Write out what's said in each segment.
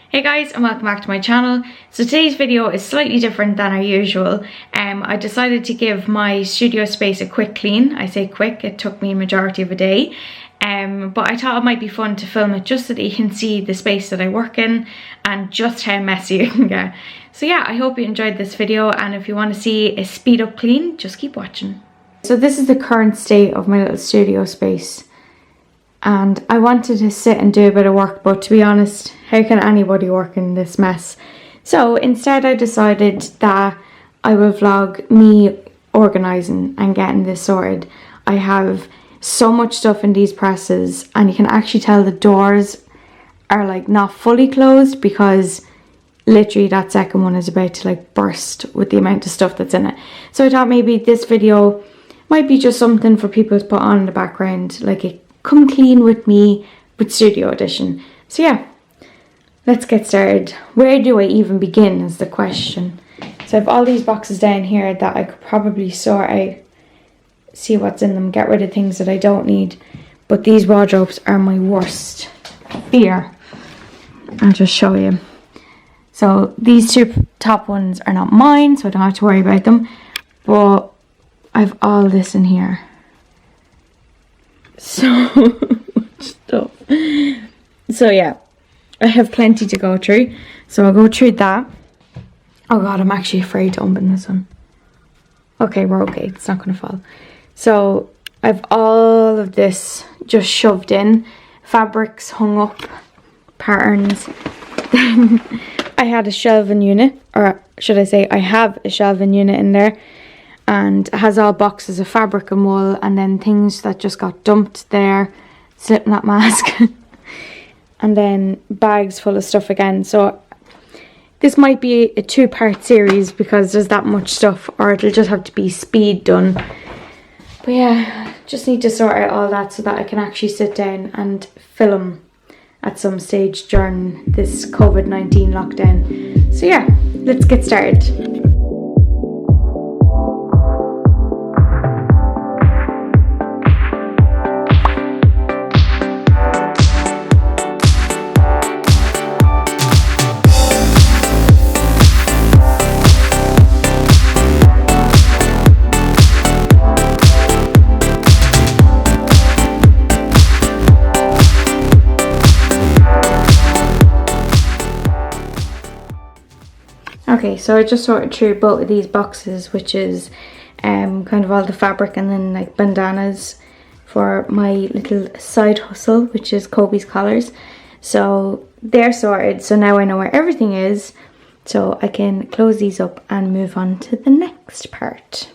Hey guys, and welcome back to my channel. So today's video is slightly different than our usual. I decided to give my studio space a quick clean. I say quick, it took me a majority of a day. But I thought it might be fun to film it just so that you can see the space that I work in and just how messy it can get. So yeah, I hope you enjoyed this video, and if you want to see a speed up clean, just keep watching. So this is the current state of my little studio space. And I wanted to sit and do a bit of work, but to be honest, how can anybody work in this mess? So instead I decided that I will vlog me organising and getting this sorted. I have so much stuff in these presses, and you can actually tell the doors are like not fully closed because literally that second one is about to like burst with the amount of stuff that's in it. So I thought maybe this video might be just something for people to put on in the background, like a come clean with me with Studio Edition. So yeah, let's get started. Where do I even begin is the question. So I have all these boxes down here that I could probably sort out, see what's in them, get rid of things that I don't need. But these wardrobes are my worst fear. I'll just show you. So these two top ones are not mine, so I don't have to worry about them. But I have all this in here. So much stuff. So yeah, I have plenty to go through. So I'll go through that. Oh god, I'm actually afraid to open this one. Okay, we're okay. It's not going to fall. So I've all of this just shoved in. Fabrics hung up. Patterns. Then I had a shelving unit. Or should I say I have a shelving unit in there. And it has all boxes of fabric and wool, and then things that just got dumped there. Slipknot mask. And then bags full of stuff again. So this might be a two-part series because there's that much stuff, or it'll just have to be speed done. But yeah, just need to sort out all that so that I can actually sit down and film at some stage during this COVID-19 lockdown. So yeah, let's get started. Okay, so I just sorted through both of these boxes, which is kind of all the fabric and then like bandanas for my little side hustle, which is Kobe's collars. So they're sorted, so now I know where everything is, so I can close these up and move on to the next part.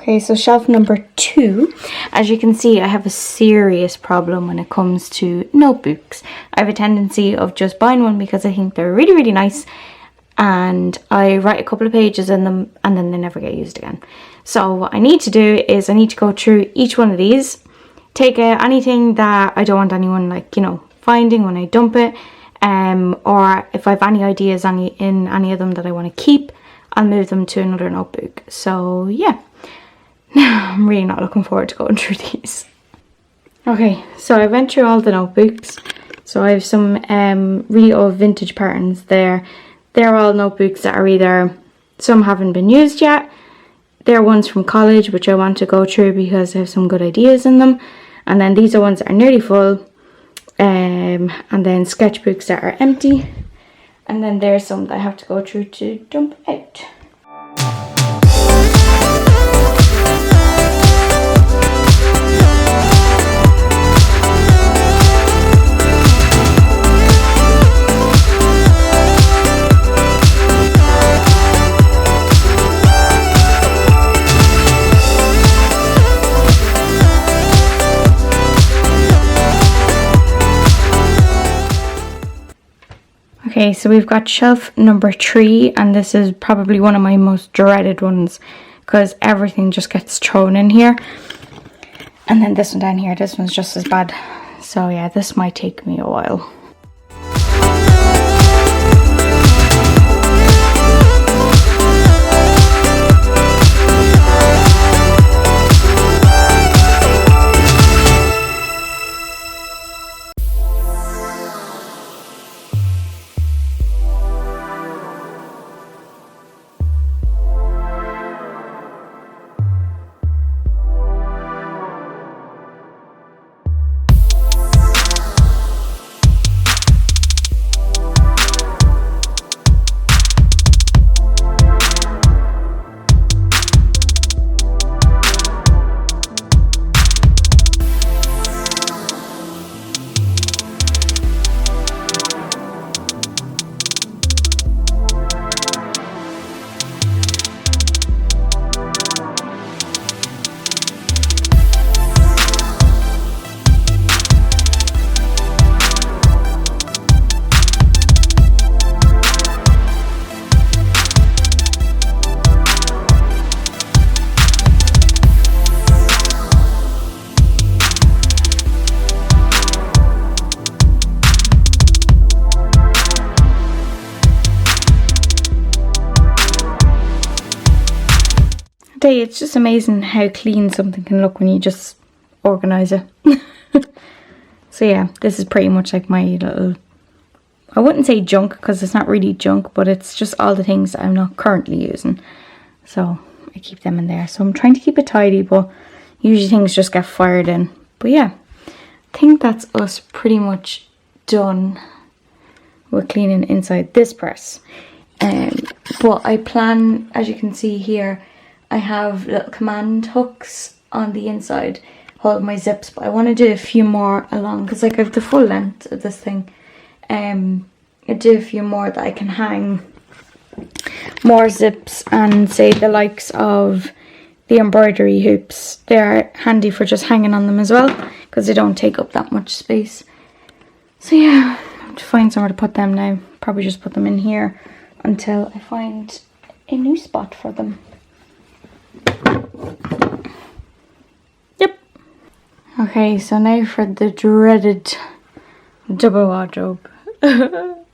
Okay, so shelf number 2. As you can see, I have a serious problem when it comes to notebooks. I have a tendency of just buying one because I think they're really, really nice, and I write a couple of pages in them and then they never get used again. So what I need to do is I need to go through each one of these, take out anything that I don't want anyone finding when I dump it, or if I have any ideas in any of them that I want to keep, I'll move them to another notebook. So yeah. I'm really not looking forward to going through these. Okay, so I went through all the notebooks. So I have some really old vintage patterns there. They're all notebooks that are either, some haven't been used yet. They're ones from college which I want to go through because I have some good ideas in them. And then these are ones that are nearly full. And then sketchbooks that are empty. And then there's some that I have to go through to dump out. Okay, so we've got shelf number 3, and this is probably one of my most dreaded ones because everything just gets thrown in here. And then this one down here, this one's just as bad. So yeah, this might take me a while. It's just amazing how clean something can look when you just organise it. So yeah, this is pretty much like my little, I wouldn't say junk because it's not really junk, but it's just all the things that I'm not currently using. So I keep them in there. So I'm trying to keep it tidy, but usually things just get fired in. But yeah, I think that's us pretty much done with cleaning inside this press. But I plan, as you can see here, I have little command hooks on the inside, hold my zips, but I want to do a few more along, because like I have the full length of this thing. I do a few more that I can hang more zips, and say the likes of the embroidery hoops. They're handy for just hanging on them as well, because they don't take up that much space. So yeah, I have to find somewhere to put them now. Probably just put them in here until I find a new spot for them. Yep. Okay, so now for the dreaded double wardrobe. Oh,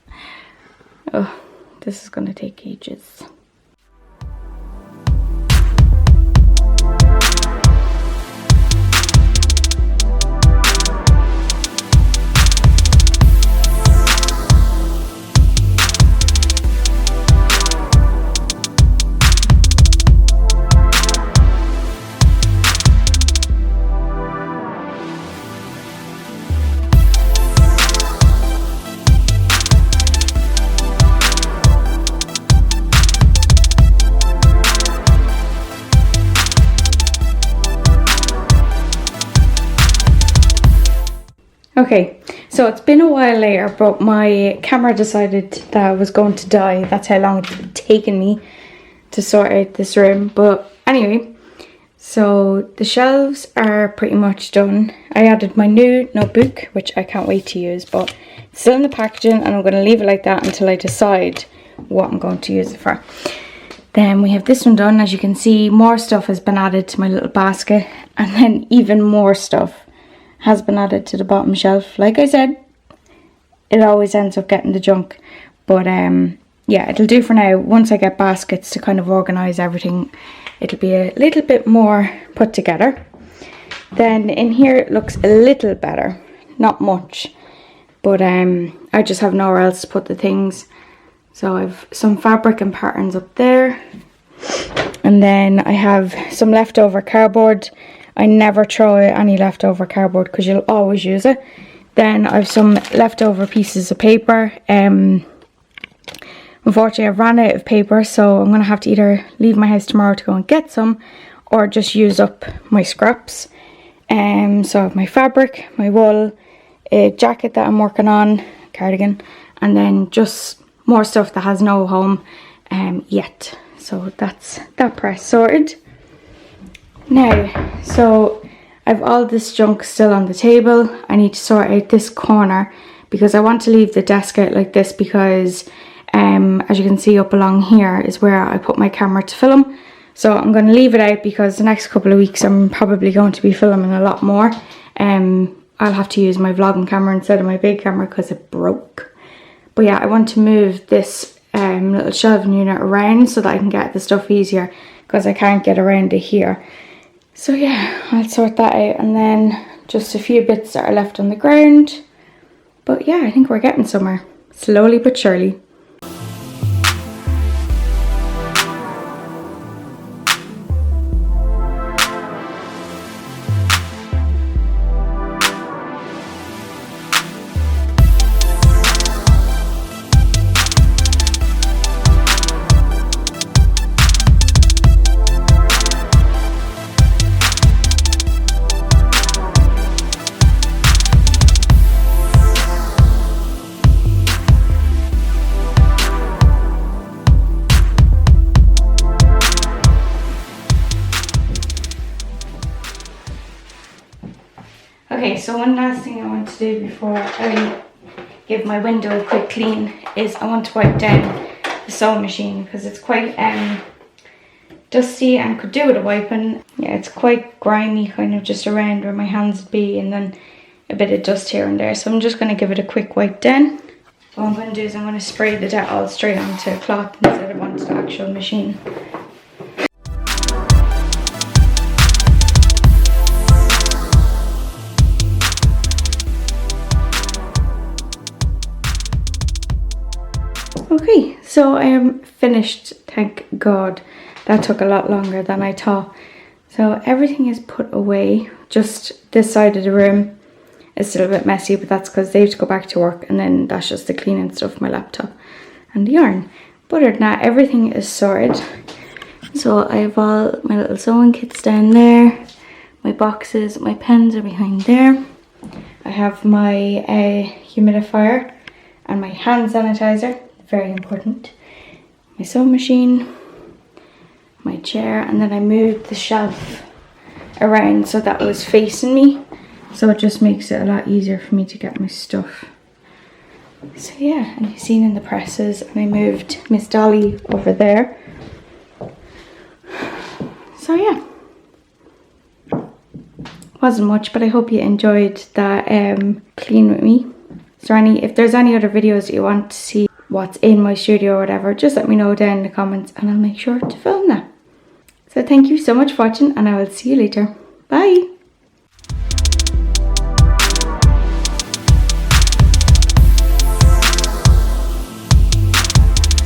this is going to take ages. Okay, so it's been a while later, but my camera decided that I was going to die. That's how long it's taken me to sort out this room. But anyway, so the shelves are pretty much done. I added my new notebook, which I can't wait to use, but it's still in the packaging, and I'm going to leave it like that until I decide what I'm going to use it for. Then we have this one done. As you can see, more stuff has been added to my little basket, and then even more stuff has been added to the bottom shelf. Like I said, it always ends up getting the junk, but yeah, it'll do for now. Once I get baskets to kind of organize everything, it'll be a little bit more put together. Then in here it looks a little better, not much, but I just have nowhere else to put the things. So I've some fabric and patterns up there, and then I have some leftover cardboard. I never throw out any leftover cardboard because you'll always use it. Then I have some leftover pieces of paper. Unfortunately, I've ran out of paper, so I'm going to have to either leave my house tomorrow to go and get some, or just use up my scraps. So I have my fabric, my wool, a jacket that I'm working on, cardigan, and then just more stuff that has no home yet. So that's that press sorted. Now, so I've all this junk still on the table. I need to sort out this corner because I want to leave the desk out like this because as you can see up along here is where I put my camera to film. So I'm going to leave it out because the next couple of weeks I'm probably going to be filming a lot more. I'll have to use my vlogging camera instead of my big camera because it broke. But yeah, I want to move this little shelving unit around so that I can get the stuff easier because I can't get around it here. So yeah, I'll sort that out, and then just a few bits that are left on the ground. But yeah, I think we're getting somewhere, slowly but surely. Okay, so one last thing I want to do before I give my window a quick clean is I want to wipe down the sewing machine because it's quite dusty and could do with a wiping. Yeah, it's quite grimy kind of just around where my hands would be, and then a bit of dust here and there. So I'm just going to give it a quick wipe down. What I'm going to do is I'm going to spray the Dettol straight onto a cloth instead of onto the actual machine. Okay, so I am finished, thank God. That took a lot longer than I thought. So everything is put away. Just this side of the room is still a bit messy, but that's because they have to go back to work, and then that's just the cleaning stuff, my laptop and the yarn. But other than that, everything is sorted. So I have all my little sewing kits down there. My boxes, my pens are behind there. I have my humidifier and my hand sanitizer. Very important. My sewing machine, my chair, and then I moved the shelf around so that it was facing me, so it just makes it a lot easier for me to get my stuff. So yeah, and you've seen in the presses, and I moved Miss Dolly over there. So yeah, wasn't much, but I hope you enjoyed that clean with me. So if there's any other videos that you want to see what's in my studio or whatever, just let me know down in the comments and I'll make sure to film that. So thank you so much for watching, and I will see you later. Bye!